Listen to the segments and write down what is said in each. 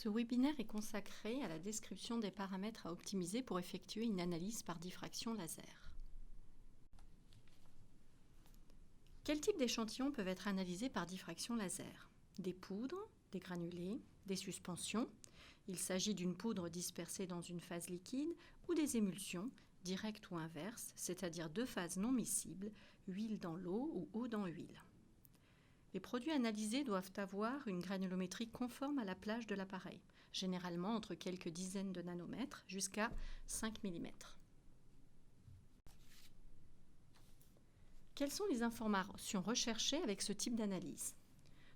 Ce webinaire est consacré à la description des paramètres à optimiser pour effectuer une analyse par diffraction laser. Quels types d'échantillons peuvent être analysés par diffraction laser? Des poudres, des granulés, des suspensions. Il s'agit d'une poudre dispersée dans une phase liquide ou des émulsions, directes ou inverses, c'est-à-dire deux phases non miscibles, huile dans l'eau ou eau dans huile. Les produits analysés doivent avoir une granulométrie conforme à la plage de l'appareil, généralement entre quelques dizaines de nanomètres jusqu'à 5 mm. Quelles sont les informations recherchées avec ce type d'analyse?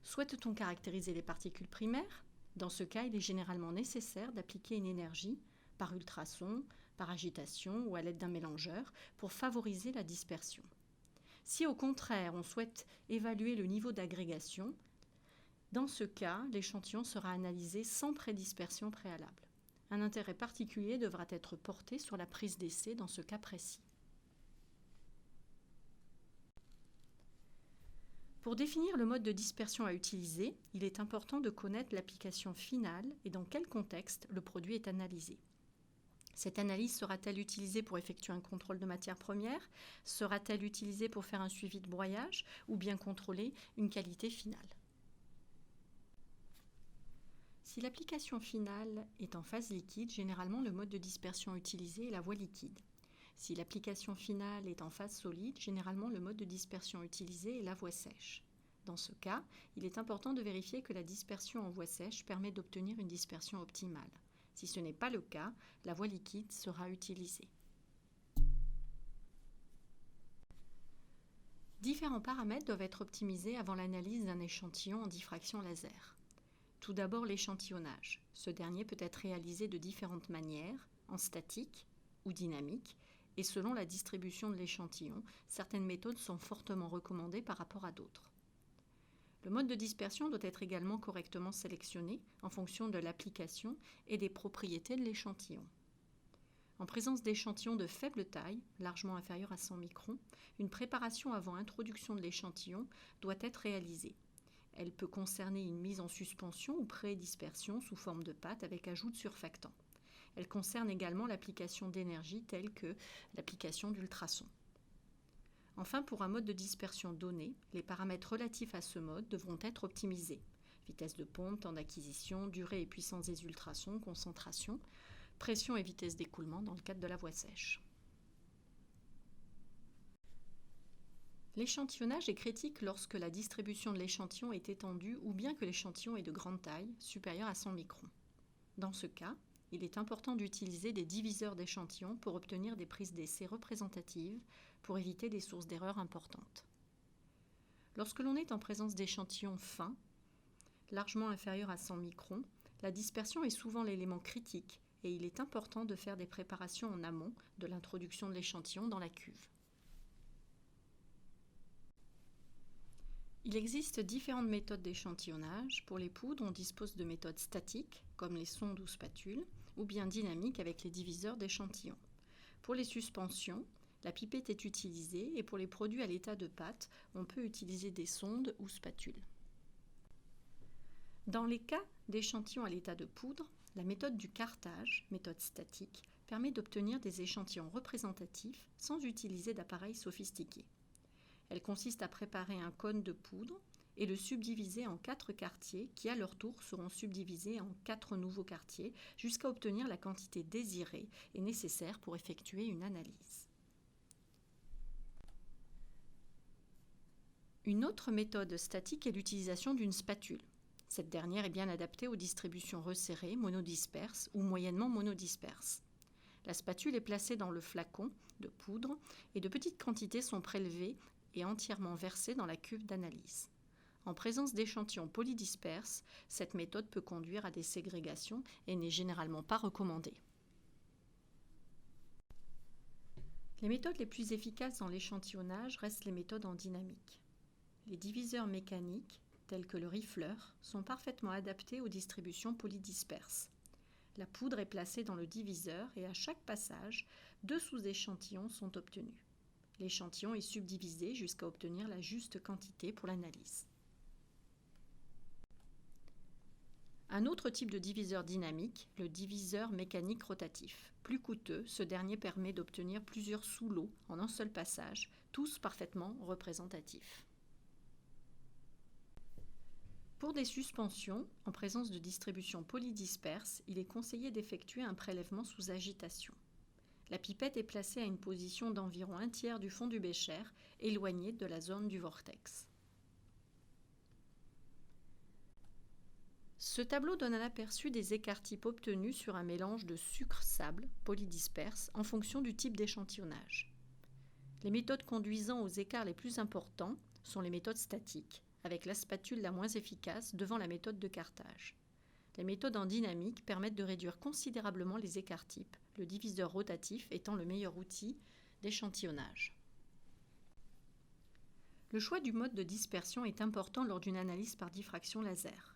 Souhaite-t-on caractériser les particules primaires? Dans ce cas, il est généralement nécessaire d'appliquer une énergie par ultrasons, par agitation ou à l'aide d'un mélangeur pour favoriser la dispersion. Si au contraire on souhaite évaluer le niveau d'agrégation, dans ce cas, l'échantillon sera analysé sans prédispersion préalable. Un intérêt particulier devra être porté sur la prise d'essai dans ce cas précis. Pour définir le mode de dispersion à utiliser, il est important de connaître l'application finale et dans quel contexte le produit est analysé. Cette analyse sera-t-elle utilisée pour effectuer un contrôle de matière première? Sera-t-elle utilisée pour faire un suivi de broyage ou bien contrôler une qualité finale? Si l'application finale est en phase liquide, généralement le mode de dispersion utilisé est la voie liquide. Si l'application finale est en phase solide, généralement le mode de dispersion utilisé est la voie sèche. Dans ce cas, il est important de vérifier que la dispersion en voie sèche permet d'obtenir une dispersion optimale. Si ce n'est pas le cas, la voie liquide sera utilisée. Différents paramètres doivent être optimisés avant l'analyse d'un échantillon en diffraction laser. Tout d'abord, l'échantillonnage. Ce dernier peut être réalisé de différentes manières, en statique ou dynamique, et selon la distribution de l'échantillon, certaines méthodes sont fortement recommandées par rapport à d'autres. Le mode de dispersion doit être également correctement sélectionné en fonction de l'application et des propriétés de l'échantillon. En présence d'échantillons de faible taille, largement inférieurs à 100 microns, une préparation avant introduction de l'échantillon doit être réalisée. Elle peut concerner une mise en suspension ou pré-dispersion sous forme de pâte avec ajout de surfactants. Elle concerne également l'application d'énergie telle que l'application d'ultrasons. Enfin, pour un mode de dispersion donné, les paramètres relatifs à ce mode devront être optimisés. Vitesse de pompe, temps d'acquisition, durée et puissance des ultrasons, concentration, pression et vitesse d'écoulement dans le cadre de la voie sèche. L'échantillonnage est critique lorsque la distribution de l'échantillon est étendue ou bien que l'échantillon est de grande taille, supérieur à 100 microns. Dans ce cas, il est important d'utiliser des diviseurs d'échantillons pour obtenir des prises d'essai représentatives pour éviter des sources d'erreurs importantes. Lorsque l'on est en présence d'échantillons fins, largement inférieurs à 100 microns, la dispersion est souvent l'élément critique et il est important de faire des préparations en amont de l'introduction de l'échantillon dans la cuve. Il existe différentes méthodes d'échantillonnage. Pour les poudres, on dispose de méthodes statiques, comme les sondes ou spatules, ou bien dynamiques avec les diviseurs d'échantillons. Pour les suspensions, la pipette est utilisée et pour les produits à l'état de pâte, on peut utiliser des sondes ou spatules. Dans les cas d'échantillons à l'état de poudre, la méthode du cartage, méthode statique, permet d'obtenir des échantillons représentatifs sans utiliser d'appareils sophistiqués. Elle consiste à préparer un cône de poudre et le subdiviser en 4 quartiers qui, à leur tour, seront subdivisés en 4 nouveaux quartiers jusqu'à obtenir la quantité désirée et nécessaire pour effectuer une analyse. Une autre méthode statique est l'utilisation d'une spatule. Cette dernière est bien adaptée aux distributions resserrées, monodisperses ou moyennement monodisperses. La spatule est placée dans le flacon de poudre et de petites quantités sont prélevées et entièrement versées dans la cuve d'analyse. En présence d'échantillons polydisperses, cette méthode peut conduire à des ségrégations et n'est généralement pas recommandée. Les méthodes les plus efficaces dans l'échantillonnage restent les méthodes en dynamique. Les diviseurs mécaniques, tels que le rifleur, sont parfaitement adaptés aux distributions polydisperses. La poudre est placée dans le diviseur et à chaque passage, 2 sous-échantillons sont obtenus. L'échantillon est subdivisé jusqu'à obtenir la juste quantité pour l'analyse. Un autre type de diviseur dynamique, le diviseur mécanique rotatif. Plus coûteux, ce dernier permet d'obtenir plusieurs sous-lots en un seul passage, tous parfaitement représentatifs. Pour des suspensions, en présence de distributions polydisperses, il est conseillé d'effectuer un prélèvement sous agitation. La pipette est placée à une position d'environ 1/3 du fond du bécher, éloignée de la zone du vortex. Ce tableau donne un aperçu des écarts-types obtenus sur un mélange de sucre-sable polydisperse en fonction du type d'échantillonnage. Les méthodes conduisant aux écarts les plus importants sont les méthodes statiques, avec la spatule la moins efficace devant la méthode de cartage. Les méthodes en dynamique permettent de réduire considérablement les écarts-types, le diviseur rotatif étant le meilleur outil d'échantillonnage. Le choix du mode de dispersion est important lors d'une analyse par diffraction laser.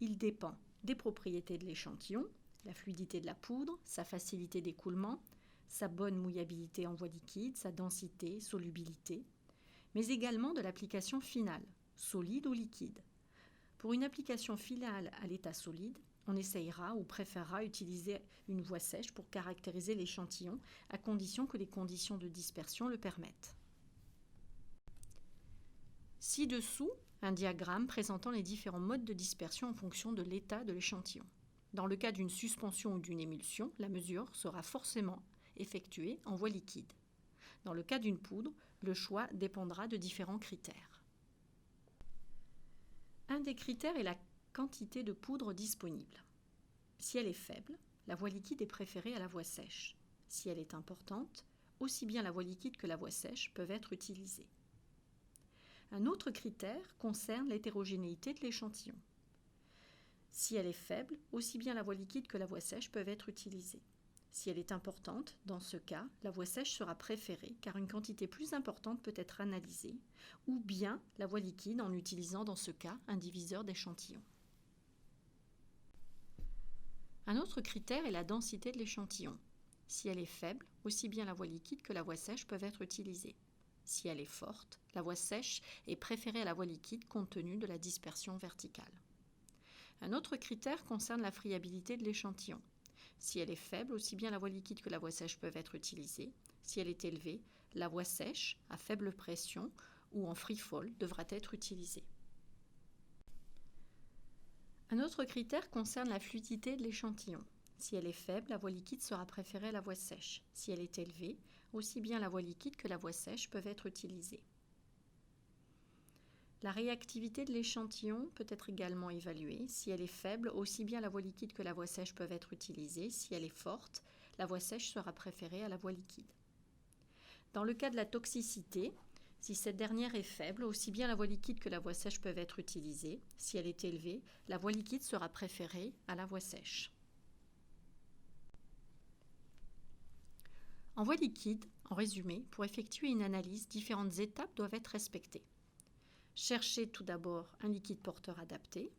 Il dépend des propriétés de l'échantillon, la fluidité de la poudre, sa facilité d'écoulement, sa bonne mouillabilité en voie liquide, sa densité, solubilité, mais également de l'application finale, solide ou liquide. Pour une application finale à l'état solide, on essayera ou préférera utiliser une voie sèche pour caractériser l'échantillon, à condition que les conditions de dispersion le permettent. Ci-dessous, un diagramme présentant les différents modes de dispersion en fonction de l'état de l'échantillon. Dans le cas d'une suspension ou d'une émulsion, la mesure sera forcément effectuée en voie liquide. Dans le cas d'une poudre, le choix dépendra de différents critères. Un des critères est la quantité de poudre disponible. Si elle est faible, la voie liquide est préférée à la voie sèche. Si elle est importante, aussi bien la voie liquide que la voie sèche peuvent être utilisées. Un autre critère concerne l'hétérogénéité de l'échantillon. Si elle est faible, aussi bien la voie liquide que la voie sèche peuvent être utilisées. Si elle est importante, dans ce cas, la voie sèche sera préférée car une quantité plus importante peut être analysée, ou bien la voie liquide en utilisant dans ce cas un diviseur d'échantillon. Un autre critère est la densité de l'échantillon. Si elle est faible, aussi bien la voie liquide que la voie sèche peuvent être utilisées. Si elle est forte, la voie sèche est préférée à la voie liquide compte tenu de la dispersion verticale. Un autre critère concerne la friabilité de l'échantillon. Si elle est faible, aussi bien la voie liquide que la voie sèche peuvent être utilisées. Si elle est élevée, la voie sèche, à faible pression ou en free fall, devra être utilisée. Un autre critère concerne la fluidité de l'échantillon. Si elle est faible, la voie liquide sera préférée à la voie sèche. Si elle est élevée, aussi bien la voie liquide que la voie sèche peuvent être utilisées. La réactivité de l'échantillon peut être également évaluée. Si elle est faible, aussi bien la voie liquide que la voie sèche peuvent être utilisées. Si elle est forte, la voie sèche sera préférée à la voie liquide. Dans le cas de la toxicité, si cette dernière est faible, aussi bien la voie liquide que la voie sèche peuvent être utilisées. Si elle est élevée, la voie liquide sera préférée à la voie sèche. En voie liquide, en résumé, pour effectuer une analyse, différentes étapes doivent être respectées. Chercher tout d'abord un liquide porteur adapté,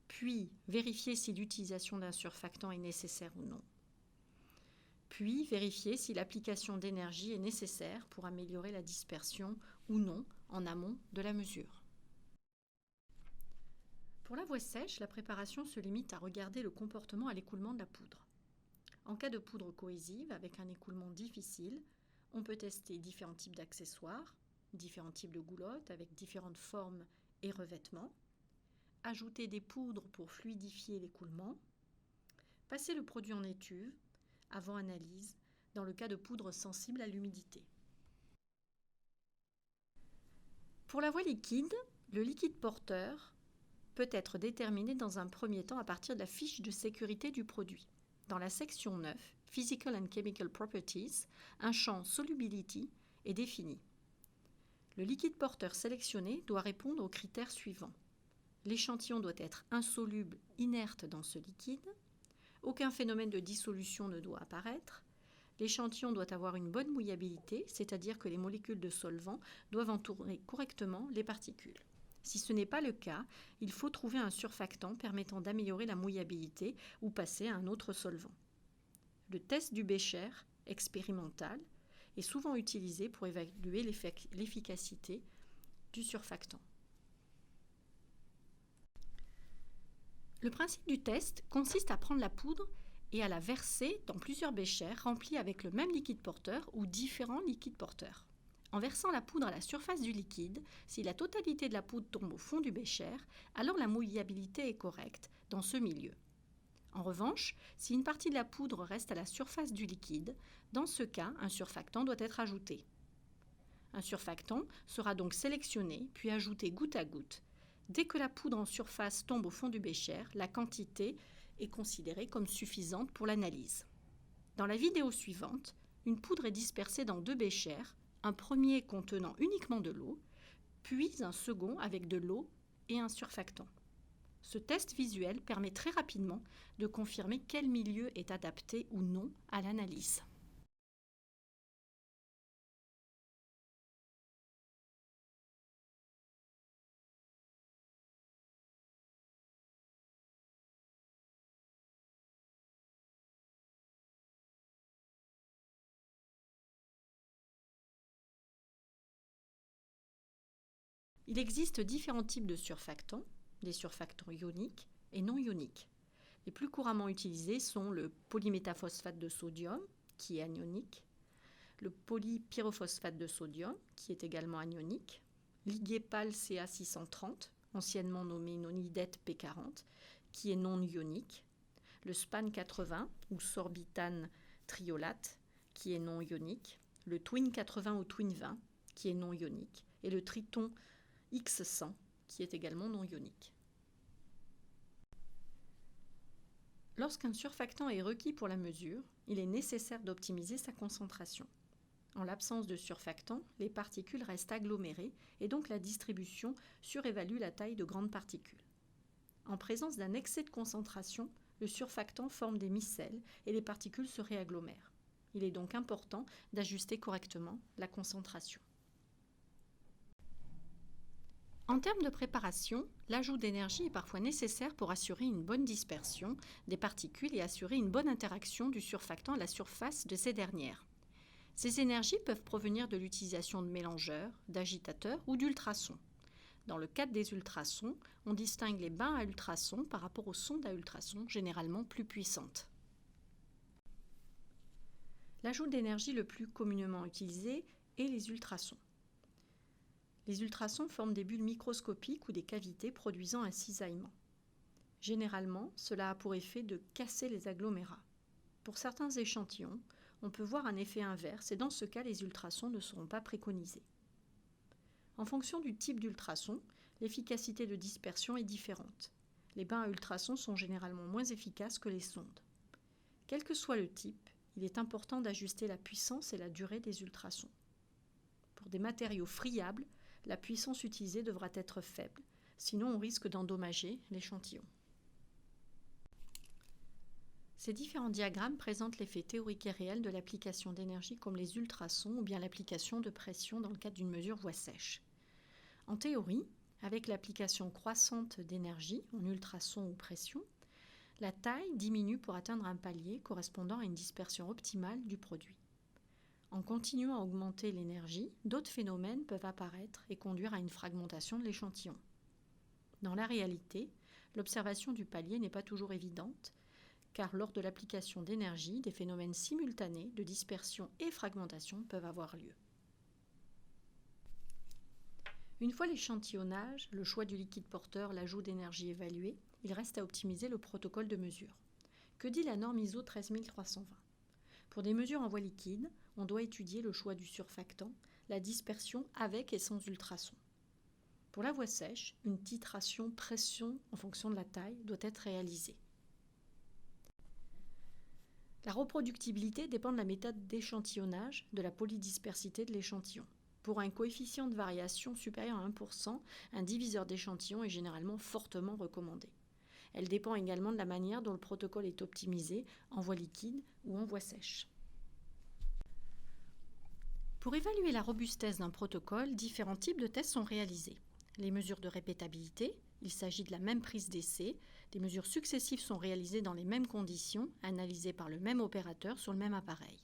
puis vérifier si l'utilisation d'un surfactant est nécessaire ou non, puis vérifier si l'application d'énergie est nécessaire pour améliorer la dispersion ou non en amont de la mesure. Pour la voie sèche, la préparation se limite à regarder le comportement à l'écoulement de la poudre. En cas de poudre cohésive avec un écoulement difficile, on peut tester différents types d'accessoires, différents types de goulottes avec différentes formes et revêtements, ajouter des poudres pour fluidifier l'écoulement, passer le produit en étuve avant analyse dans le cas de poudre sensible à l'humidité. Pour la voie liquide, le liquide porteur peut être déterminé dans un premier temps à partir de la fiche de sécurité du produit. Dans la section 9, Physical and Chemical Properties, un champ Solubility est défini. Le liquide porteur sélectionné doit répondre aux critères suivants. L'échantillon doit être insoluble, inerte dans ce liquide. Aucun phénomène de dissolution ne doit apparaître. L'échantillon doit avoir une bonne mouillabilité, c'est-à-dire que les molécules de solvant doivent entourer correctement les particules. Si ce n'est pas le cas, il faut trouver un surfactant permettant d'améliorer la mouillabilité ou passer à un autre solvant. Le test du Bécher expérimental est souvent utilisé pour évaluer l'efficacité du surfactant. Le principe du test consiste à prendre la poudre et à la verser dans plusieurs béchers remplis avec le même liquide porteur ou différents liquides porteurs. En versant la poudre à la surface du liquide, si la totalité de la poudre tombe au fond du bécher, alors la mouillabilité est correcte dans ce milieu. En revanche, si une partie de la poudre reste à la surface du liquide, dans ce cas, un surfactant doit être ajouté. Un surfactant sera donc sélectionné puis ajouté goutte à goutte. Dès que la poudre en surface tombe au fond du bécher, la quantité est considérée comme suffisante pour l'analyse. Dans la vidéo suivante, une poudre est dispersée dans 2 béchers, un premier contenant uniquement de l'eau, puis un second avec de l'eau et un surfactant. Ce test visuel permet très rapidement de confirmer quel milieu est adapté ou non à l'analyse. Il existe différents types de surfactants, des surfactants ioniques et non ioniques. Les plus couramment utilisés sont le polymétaphosphate de sodium, qui est anionique, le polypyrophosphate de sodium, qui est également anionique, l'IGEPAL CA630, anciennement nommé nonidette P40, qui est non ionique, le SPAN 80 ou sorbitane triolate, qui est non ionique, le Twin 80 ou Twin 20, qui est non ionique, et le Triton X100, qui est également non ionique. Lorsqu'un surfactant est requis pour la mesure, il est nécessaire d'optimiser sa concentration. En l'absence de surfactant, les particules restent agglomérées et donc la distribution surévalue la taille de grandes particules. En présence d'un excès de concentration, le surfactant forme des micelles et les particules se réagglomèrent. Il est donc important d'ajuster correctement la concentration. En termes de préparation, l'ajout d'énergie est parfois nécessaire pour assurer une bonne dispersion des particules et assurer une bonne interaction du surfactant à la surface de ces dernières. Ces énergies peuvent provenir de l'utilisation de mélangeurs, d'agitateurs ou d'ultrasons. Dans le cadre des ultrasons, on distingue les bains à ultrasons par rapport aux sondes à ultrasons généralement plus puissantes. L'ajout d'énergie le plus communément utilisé est les ultrasons. Les ultrasons forment des bulles microscopiques ou des cavités produisant un cisaillement. Généralement, cela a pour effet de casser les agglomérats. Pour certains échantillons, on peut voir un effet inverse et dans ce cas, les ultrasons ne seront pas préconisés. En fonction du type d'ultrason, l'efficacité de dispersion est différente. Les bains à ultrasons sont généralement moins efficaces que les sondes. Quel que soit le type, il est important d'ajuster la puissance et la durée des ultrasons. Pour des matériaux friables, la puissance utilisée devra être faible, sinon on risque d'endommager l'échantillon. Ces différents diagrammes présentent l'effet théorique et réel de l'application d'énergie comme les ultrasons ou bien l'application de pression dans le cadre d'une mesure voie sèche. En théorie, avec l'application croissante d'énergie en ultrasons ou pression, la taille diminue pour atteindre un palier correspondant à une dispersion optimale du produit. En continuant à augmenter l'énergie, d'autres phénomènes peuvent apparaître et conduire à une fragmentation de l'échantillon. Dans la réalité, l'observation du palier n'est pas toujours évidente, car lors de l'application d'énergie, des phénomènes simultanés de dispersion et fragmentation peuvent avoir lieu. Une fois l'échantillonnage, le choix du liquide porteur, l'ajout d'énergie évalué, il reste à optimiser le protocole de mesure. Que dit la norme ISO 13320 ? Pour des mesures en voie liquide, on doit étudier le choix du surfactant, la dispersion avec et sans ultrasons. Pour la voie sèche, une titration pression en fonction de la taille doit être réalisée. La reproductibilité dépend de la méthode d'échantillonnage, de la polydispersité de l'échantillon. Pour un coefficient de variation supérieur à 1%, un diviseur d'échantillon est généralement fortement recommandé. Elle dépend également de la manière dont le protocole est optimisé en voie liquide ou en voie sèche. Pour évaluer la robustesse d'un protocole, différents types de tests sont réalisés. Les mesures de répétabilité, il s'agit de la même prise d'essai, des mesures successives sont réalisées dans les mêmes conditions, analysées par le même opérateur sur le même appareil.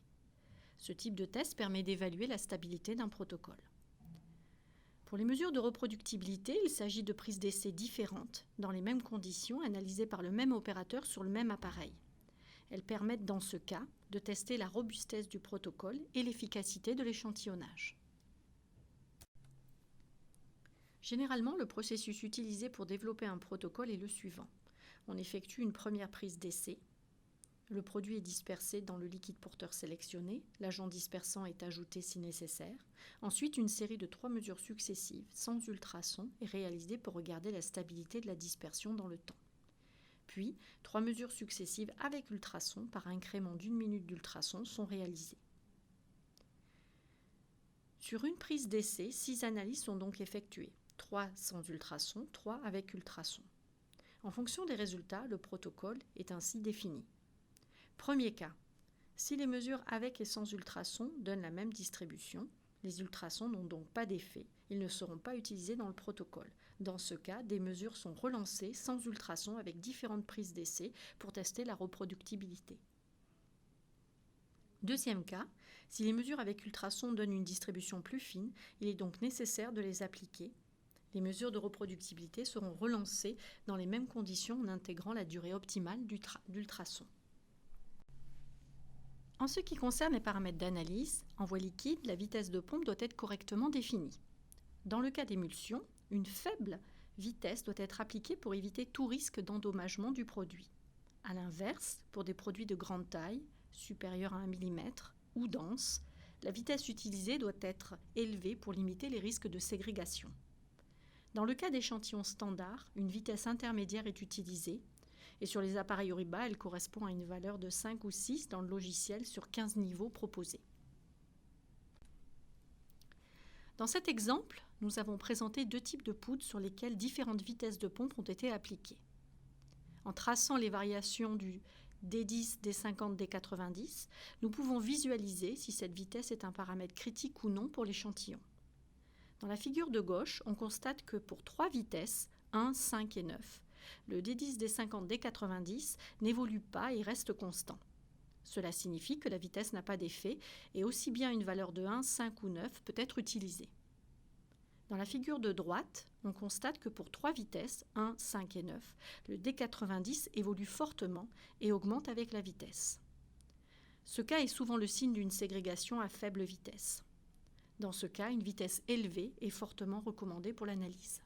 Ce type de test permet d'évaluer la stabilité d'un protocole. Pour les mesures de reproductibilité, il s'agit de prises d'essai différentes, dans les mêmes conditions, analysées par le même opérateur sur le même appareil. Elles permettent dans ce cas de tester la robustesse du protocole et l'efficacité de l'échantillonnage. Généralement, le processus utilisé pour développer un protocole est le suivant. On effectue une première prise d'essai. Le produit est dispersé dans le liquide porteur sélectionné. L'agent dispersant est ajouté si nécessaire. Ensuite, une série de 3 mesures successives sans ultrasons est réalisée pour regarder la stabilité de la dispersion dans le temps. Puis, 3 mesures successives avec ultrasons par incrément d'1 minute d'ultrasons sont réalisées. Sur une prise d'essai, 6 analyses sont donc effectuées. 3 sans ultrasons, 3 avec ultrasons. En fonction des résultats, le protocole est ainsi défini. Premier cas, si les mesures avec et sans ultrasons donnent la même distribution, les ultrasons n'ont donc pas d'effet, ils ne seront pas utilisés dans le protocole. Dans ce cas, des mesures sont relancées sans ultrasons avec différentes prises d'essai pour tester la reproductibilité. Deuxième cas, si les mesures avec ultrasons donnent une distribution plus fine, il est donc nécessaire de les appliquer. Les mesures de reproductibilité seront relancées dans les mêmes conditions en intégrant la durée optimale d'ultrasons. En ce qui concerne les paramètres d'analyse, en voie liquide, la vitesse de pompe doit être correctement définie. Dans le cas d'émulsion, une faible vitesse doit être appliquée pour éviter tout risque d'endommagement du produit. A l'inverse, pour des produits de grande taille, supérieurs à 1 mm, ou denses, la vitesse utilisée doit être élevée pour limiter les risques de ségrégation. Dans le cas d'échantillons standards, une vitesse intermédiaire est utilisée, et sur les appareils Oriba, elle correspond à une valeur de 5 ou 6 dans le logiciel sur 15 niveaux proposés. Dans cet exemple, nous avons présenté 2 types de poudres sur lesquelles différentes vitesses de pompe ont été appliquées. En traçant les variations du D10, D50, D90, nous pouvons visualiser si cette vitesse est un paramètre critique ou non pour l'échantillon. Dans la figure de gauche, on constate que pour 3 vitesses, 1, 5 et 9, le D10, D50, D90 n'évolue pas et reste constant. Cela signifie que la vitesse n'a pas d'effet et aussi bien une valeur de 1, 5 ou 9 peut être utilisée. Dans la figure de droite, on constate que pour 3 vitesses, 1, 5 et 9, le D90 évolue fortement et augmente avec la vitesse. Ce cas est souvent le signe d'une ségrégation à faible vitesse. Dans ce cas, une vitesse élevée est fortement recommandée pour l'analyse.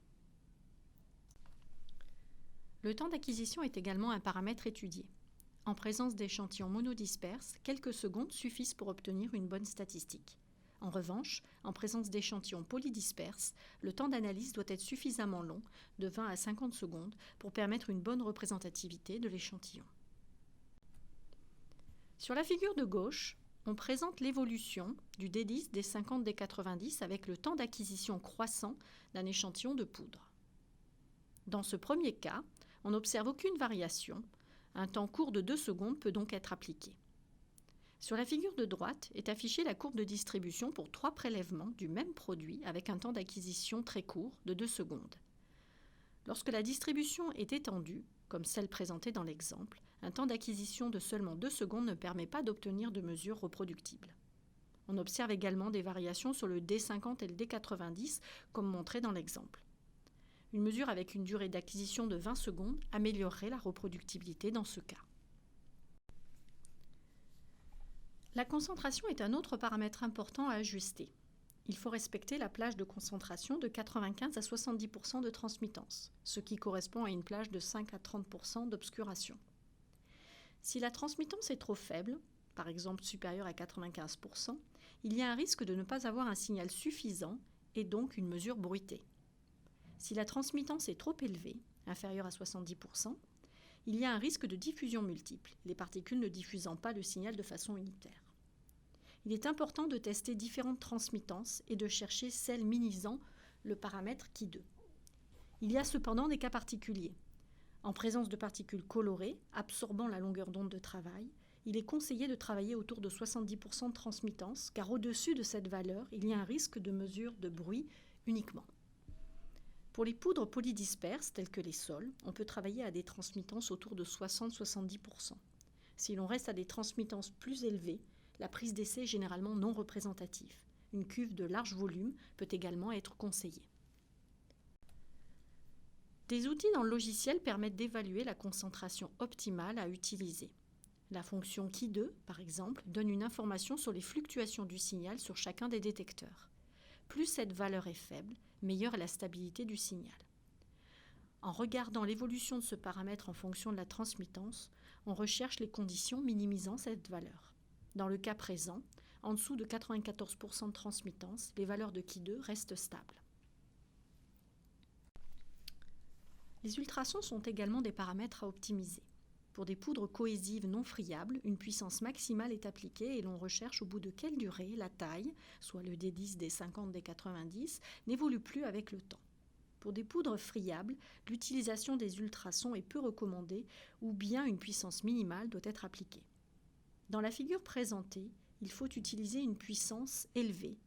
Le temps d'acquisition est également un paramètre étudié. En présence d'échantillons monodisperses, quelques secondes suffisent pour obtenir une bonne statistique. En revanche, en présence d'échantillons polydisperses, le temps d'analyse doit être suffisamment long, de 20 à 50 secondes, pour permettre une bonne représentativité de l'échantillon. Sur la figure de gauche, on présente l'évolution du D10, D50, D90 avec le temps d'acquisition croissant d'un échantillon de poudre. Dans ce premier cas, on n'observe aucune variation. Un temps court de 2 secondes peut donc être appliqué. Sur la figure de droite est affichée la courbe de distribution pour 3 prélèvements du même produit avec un temps d'acquisition très court de 2 secondes. Lorsque la distribution est étendue, comme celle présentée dans l'exemple, un temps d'acquisition de seulement 2 secondes ne permet pas d'obtenir de mesures reproductibles. On observe également des variations sur le D50 et le D90, comme montré dans l'exemple. Une mesure avec une durée d'acquisition de 20 secondes améliorerait la reproductibilité dans ce cas. La concentration est un autre paramètre important à ajuster. Il faut respecter la plage de concentration de 95 à 70% de transmittance, ce qui correspond à une plage de 5 à 30% d'obscuration. Si la transmittance est trop faible, par exemple supérieure à 95%, il y a un risque de ne pas avoir un signal suffisant et donc une mesure bruitée. Si la transmittance est trop élevée, inférieure à 70%, il y a un risque de diffusion multiple, les particules ne diffusant pas le signal de façon unitaire. Il est important de tester différentes transmittances et de chercher celle minimisant le paramètre Ki2. Il y a cependant des cas particuliers. En présence de particules colorées, absorbant la longueur d'onde de travail, il est conseillé de travailler autour de 70% de transmittance, car au-dessus de cette valeur, il y a un risque de mesure de bruit uniquement. Pour les poudres polydisperses, telles que les sols, on peut travailler à des transmittances autour de 60-70%. Si l'on reste à des transmittances plus élevées, la prise d'essai est généralement non représentative. Une cuve de large volume peut également être conseillée. Des outils dans le logiciel permettent d'évaluer la concentration optimale à utiliser. La fonction Qui2, par exemple, donne une information sur les fluctuations du signal sur chacun des détecteurs. Plus cette valeur est faible, meilleure est la stabilité du signal. En regardant l'évolution de ce paramètre en fonction de la transmittance, on recherche les conditions minimisant cette valeur. Dans le cas présent, en dessous de 94% de transmittance, les valeurs de Qui2 restent stables. Les ultrasons sont également des paramètres à optimiser. Pour des poudres cohésives non friables, une puissance maximale est appliquée et l'on recherche au bout de quelle durée la taille, soit le D10, D50, D90, n'évolue plus avec le temps. Pour des poudres friables, l'utilisation des ultrasons est peu recommandée ou bien une puissance minimale doit être appliquée. Dans la figure présentée, il faut utiliser une puissance élevée,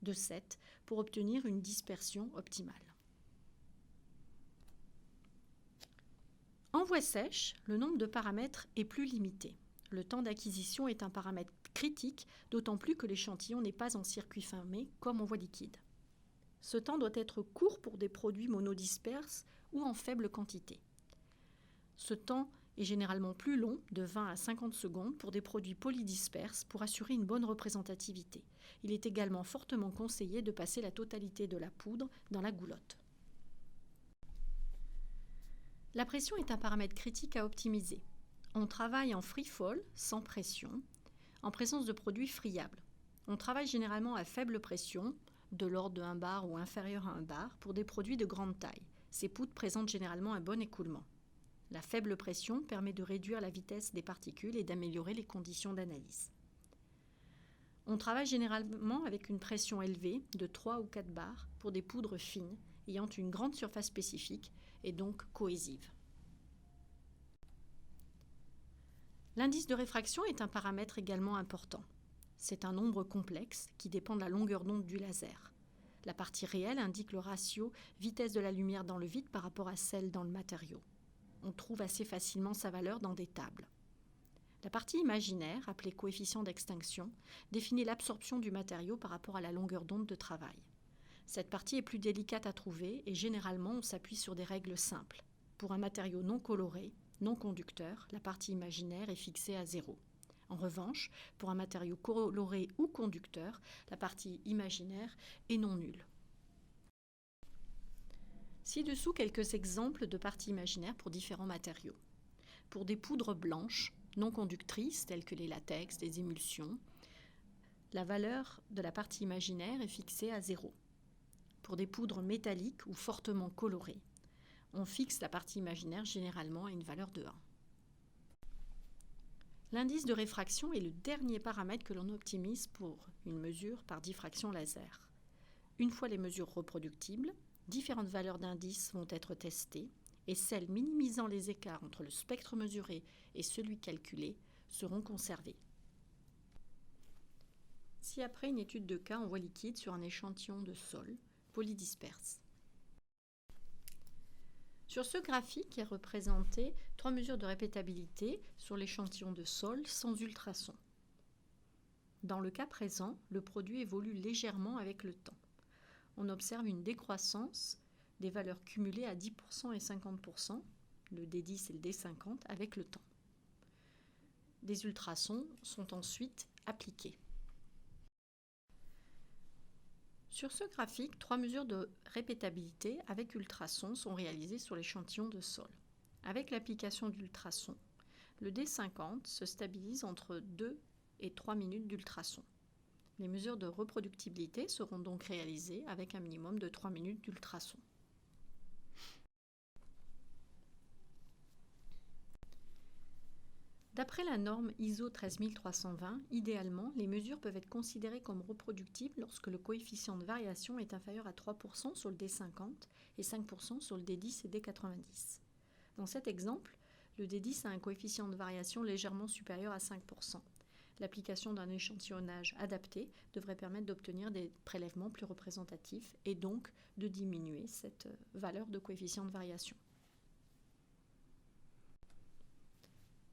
de 7, pour obtenir une dispersion optimale. En voie sèche, le nombre de paramètres est plus limité. Le temps d'acquisition est un paramètre critique, d'autant plus que l'échantillon n'est pas en circuit fermé comme en voie liquide. Ce temps doit être court pour des produits monodisperses ou en faible quantité. Ce temps est généralement plus long, de 20 à 50 secondes, pour des produits polydisperses pour assurer une bonne représentativité. Il est également fortement conseillé de passer la totalité de la poudre dans la goulotte. La pression est un paramètre critique à optimiser. On travaille en free fall, sans pression, en présence de produits friables. On travaille généralement à faible pression, de l'ordre de 1 bar ou inférieur à 1 bar, pour des produits de grande taille. Ces poudres présentent généralement un bon écoulement. La faible pression permet de réduire la vitesse des particules et d'améliorer les conditions d'analyse. On travaille généralement avec une pression élevée de 3 ou 4 bars pour des poudres fines, ayant une grande surface spécifique et donc cohésive. L'indice de réfraction est un paramètre également important. C'est un nombre complexe qui dépend de la longueur d'onde du laser. La partie réelle indique le ratio vitesse de la lumière dans le vide par rapport à celle dans le matériau. On trouve assez facilement sa valeur dans des tables. La partie imaginaire, appelée coefficient d'extinction, définit l'absorption du matériau par rapport à la longueur d'onde de travail. Cette partie est plus délicate à trouver et généralement on s'appuie sur des règles simples. Pour un matériau non coloré, non conducteur, la partie imaginaire est fixée à 0. En revanche, pour un matériau coloré ou conducteur, la partie imaginaire est non nulle. Ci-dessous, quelques exemples de parties imaginaires pour différents matériaux. Pour des poudres blanches, non conductrices, telles que les latex, les émulsions, la valeur de la partie imaginaire est fixée à 0. Pour des poudres métalliques ou fortement colorées, on fixe la partie imaginaire généralement à une valeur de 1. L'indice de réfraction est le dernier paramètre que l'on optimise pour une mesure par diffraction laser. Une fois les mesures reproductibles, différentes valeurs d'indice vont être testées et celles minimisant les écarts entre le spectre mesuré et celui calculé seront conservées. Ci-après une étude de cas en voie liquide sur un échantillon de sol polydisperse. Sur ce graphique est représenté 3 mesures de répétabilité sur l'échantillon de sol sans ultrasons. Dans le cas présent, le produit évolue légèrement avec le temps. On observe une décroissance des valeurs cumulées à 10% et 50%, le D10 et le D50, avec le temps. Des ultrasons sont ensuite appliqués. Sur ce graphique, 3 mesures de répétabilité avec ultrasons sont réalisées sur l'échantillon de sol. Avec l'application d'ultrasons, le D50 se stabilise entre 2 et 3 minutes d'ultrasons. Les mesures de reproductibilité seront donc réalisées avec un minimum de 3 minutes d'ultrasons. D'après la norme ISO 13320, idéalement, les mesures peuvent être considérées comme reproductibles lorsque le coefficient de variation est inférieur à 3% sur le D50 et 5% sur le D10 et D90. Dans cet exemple, le D10 a un coefficient de variation légèrement supérieur à 5%. L'application d'un échantillonnage adapté devrait permettre d'obtenir des prélèvements plus représentatifs et donc de diminuer cette valeur de coefficient de variation.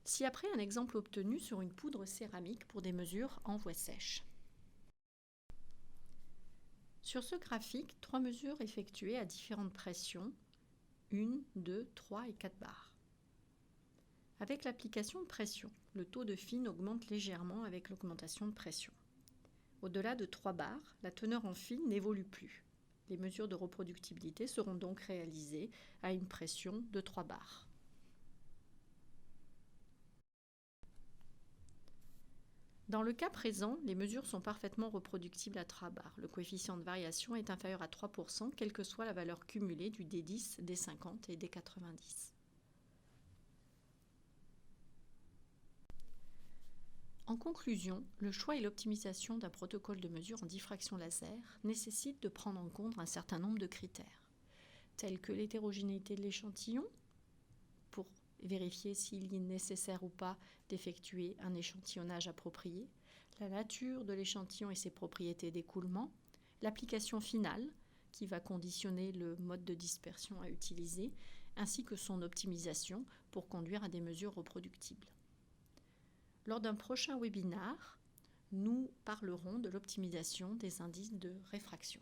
Ci-après, un exemple obtenu sur une poudre céramique pour des mesures en voie sèche. Sur ce graphique, 3 mesures effectuées à différentes pressions, 1, 2, 3 et 4 barres. Avec l'application de pression, le taux de fine augmente légèrement avec l'augmentation de pression. Au-delà de 3 barres, la teneur en fine n'évolue plus. Les mesures de reproductibilité seront donc réalisées à une pression de 3 bars. Dans le cas présent, les mesures sont parfaitement reproductibles à 3 bars. Le coefficient de variation est inférieur à 3%, quelle que soit la valeur cumulée du D10, D50 et D90. En conclusion, le choix et l'optimisation d'un protocole de mesure en diffraction laser nécessitent de prendre en compte un certain nombre de critères, tels que l'hétérogénéité de l'échantillon, pour vérifier s'il est nécessaire ou pas d'effectuer un échantillonnage approprié, la nature de l'échantillon et ses propriétés d'écoulement, l'application finale, qui va conditionner le mode de dispersion à utiliser, ainsi que son optimisation pour conduire à des mesures reproductibles. Lors d'un prochain webinaire, nous parlerons de l'optimisation des indices de réfraction.